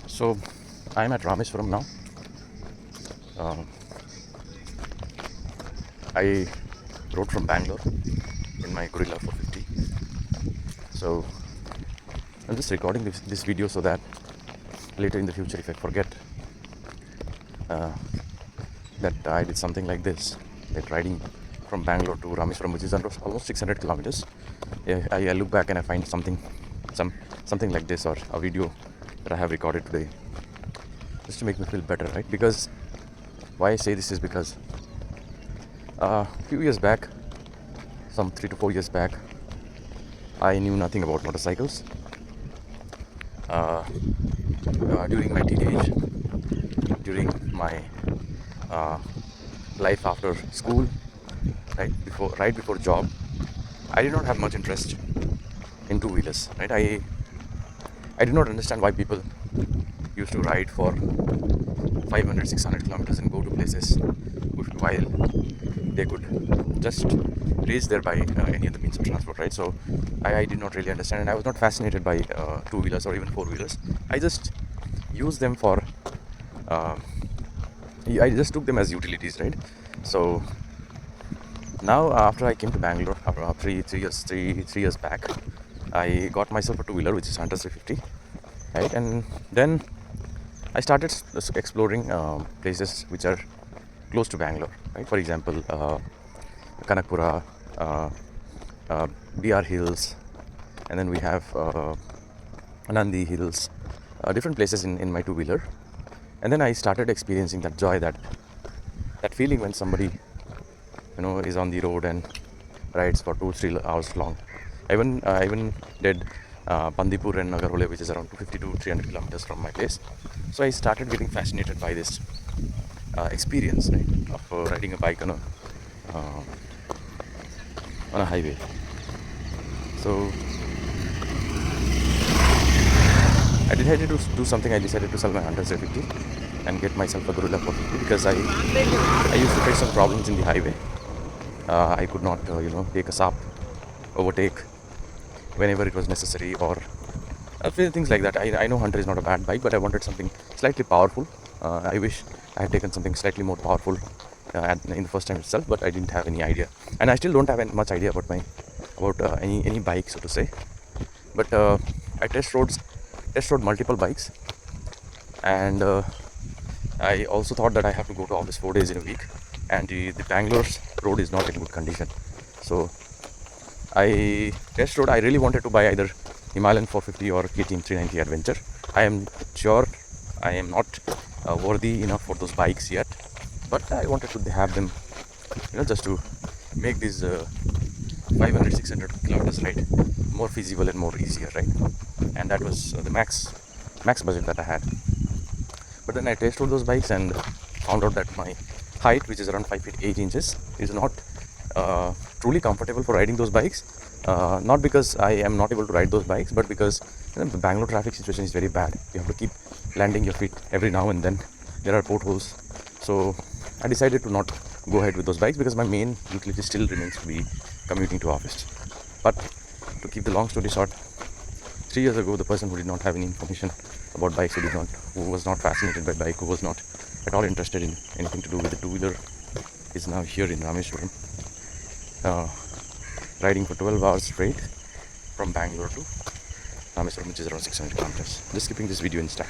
So I'm at Rameswaram now. Uh, I rode from Bangalore in my Gorilla 450. So I'm just recording this video so that later in the future, if I forget uh, that I did something like this, like riding from Bangalore to Rameswaram, which is almost 600 kilometers, I look back and I find something like this, or a video that I have recorded today, just to make me feel better, right? Because why I say this is because a few years back, some 3 to 4 years back, I knew nothing about motorcycles. Uh, During my teenage, during my uh, life after school, right before job, I did not have much interest in two wheelers. Right, I did not understand why people used to ride for 500, 600 kilometers and go to places while they could just reach there by any other means of transport, right? So I did not really understand, and I was not fascinated by two wheelers or even four wheelers. I just used them for, uh, I just took them as utilities, right? So now, after I came to Bangalore, after three years back, I got myself a two wheeler, which is Hunter 350, right? And then I started exploring places which are close to Bangalore, right? For example, Kanakpura, uh, BR Hills, and then we have Anandi Hills, different places in my two wheeler. And then I started experiencing that joy, that feeling when somebody is on the road and rides for 2-3 hours long. I even did Bandipur and Nagarhole, which is around 250 to 300 kilometers from my place. So I started getting fascinated by this experience, right, of riding a bike uh, on a highway. So I decided to do something. I decided to sell my Hunter 350 and get myself a Gorilla 450 because I used to face some problems in the highway. I could not, take a sharp overtake whenever it was necessary, or things like that. I know Hunter is not a bad bike, but I wanted something slightly powerful. I wish I had taken something slightly more powerful in the first time itself, but I didn't have any idea, and I still don't have much idea about any bike, so to say. But I test rode multiple bikes, and I also thought that I have to go to office 4 days in a week, and the Bangalore's road is not in good condition. So I test rode. I really wanted to buy either Himalayan 450 or KTM 390 Adventure. I am sure I am not worthy enough for those bikes yet, but I wanted to have them, just to make these 500, 600 kilometers ride more feasible and more easier, right? And that was the max budget that I had. But then I tested those bikes and found out that my height, which is around 5 feet 8 inches, is not truly comfortable for riding those bikes. Not because I am not able to ride those bikes, but because the Bangalore traffic situation is very bad. You have to keep landing your feet every now and then. There are potholes. So I decided to not go ahead with those bikes because my main utility still remains to be commuting to office. But to keep the long story short, 3 years ago, the person who did not have any information about bikes, who was not fascinated by bike, who was not at all interested in anything to do with the two wheeler, is now here in Rameswaram, riding for 12 hours straight from Bangalore to Rameswaram, which is around 600 kilometers. Just keeping this video in stack.